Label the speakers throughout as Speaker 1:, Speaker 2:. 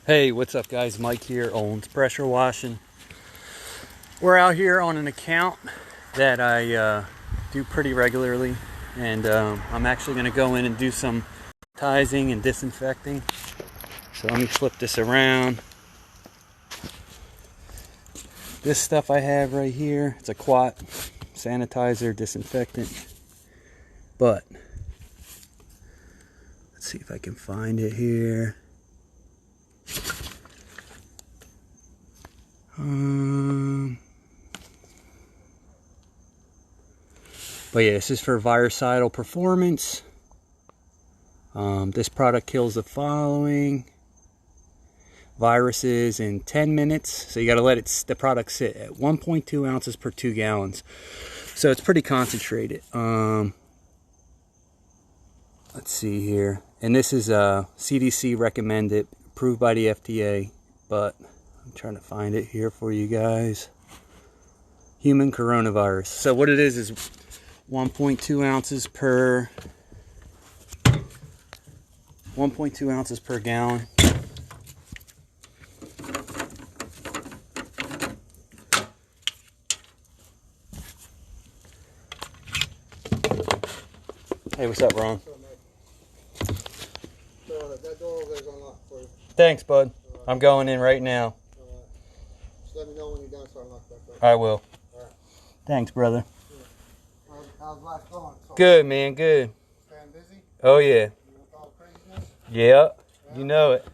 Speaker 1: Hey, what's up guys? Mike here, Owens Pressure Washing. We're out here on an account that I do pretty regularly, and I'm actually going to go in and do some sanitizing and disinfecting. So let me flip this around. This stuff I have right here, it's a quat sanitizer disinfectant, but let's see if I can find it here. But yeah, this is for virucidal performance. This product kills the following viruses in 10 minutes. So you got to let the product sit at 1.2 ounces per 2 gallons. So it's pretty concentrated. Let's see here. And this is CDC recommended, approved by the FDA, but I'm trying to find it here for you guys. Human coronavirus. So what it is 1.2 ounces per 1.2 ounces per gallon. Hey, what's up, Ron?
Speaker 2: That door over there is unlocked for you.
Speaker 1: Thanks, bud. I'm going in right now.
Speaker 2: Just let me know when you're done so I lock back up.
Speaker 1: I will.
Speaker 2: All right.
Speaker 1: Thanks, brother.
Speaker 2: Yeah. How's life going?
Speaker 1: Good, man. Good.
Speaker 2: Staying busy?
Speaker 1: Oh, yeah.
Speaker 2: With all the craziness?
Speaker 1: Yeah. You know it.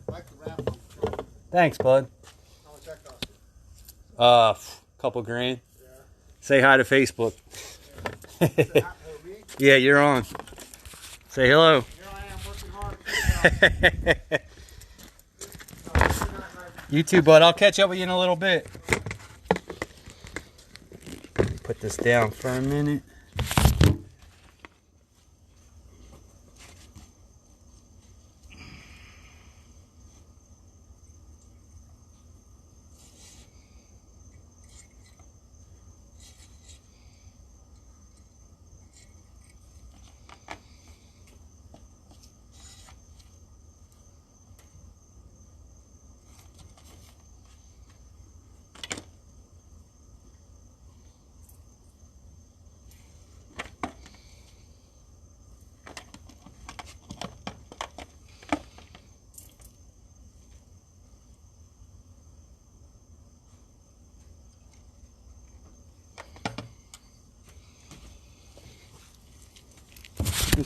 Speaker 2: Like the raffle.
Speaker 1: Thanks, bud.
Speaker 2: How much that cost you?
Speaker 1: Couple grand.
Speaker 2: Yeah.
Speaker 1: Say hi to Facebook. Yeah, you're on. Say hello.
Speaker 2: Here I am working hard.
Speaker 1: You too, bud. I'll catch up with you in a little bit. Put this down for a minute.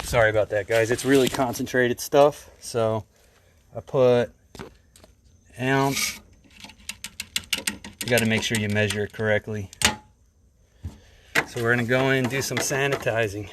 Speaker 1: Sorry about that, guys. It's really concentrated stuff, so I put ounce. You got to make sure you measure it correctly. So we're going to go in and do some sanitizing.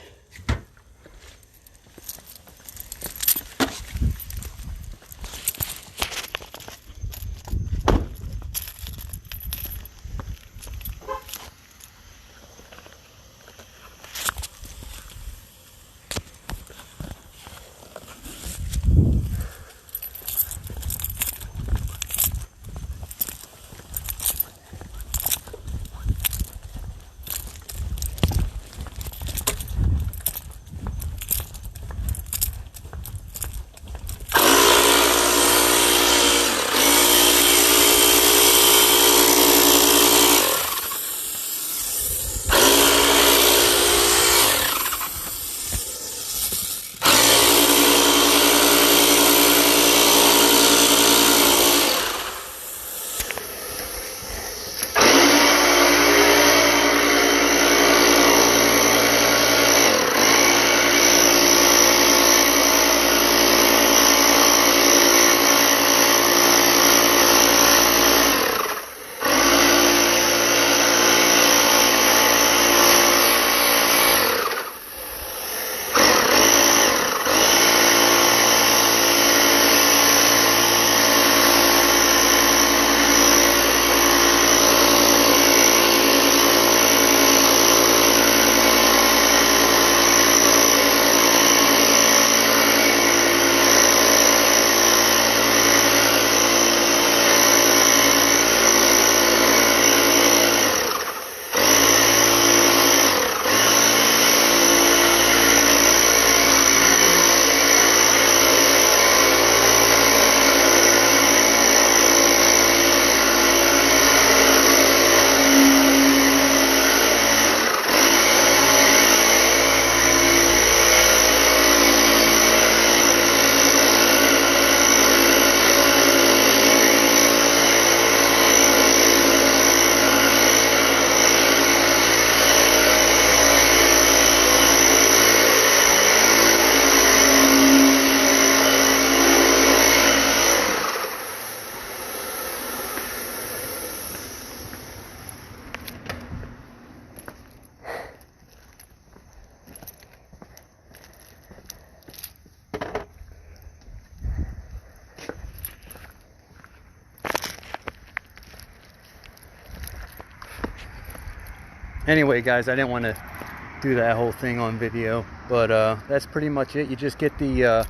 Speaker 1: Anyway, guys, I didn't want to do that whole thing on video, but that's pretty much it. You just get the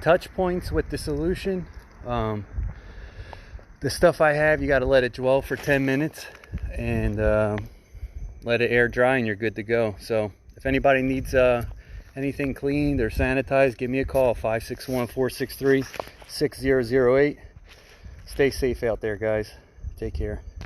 Speaker 1: touch points with the solution. The stuff I have, you got to let it dwell for 10 minutes and let it air dry, and you're good to go. So if anybody needs anything cleaned or sanitized, give me a call, 561-463-6008. Stay safe out there, guys. Take care.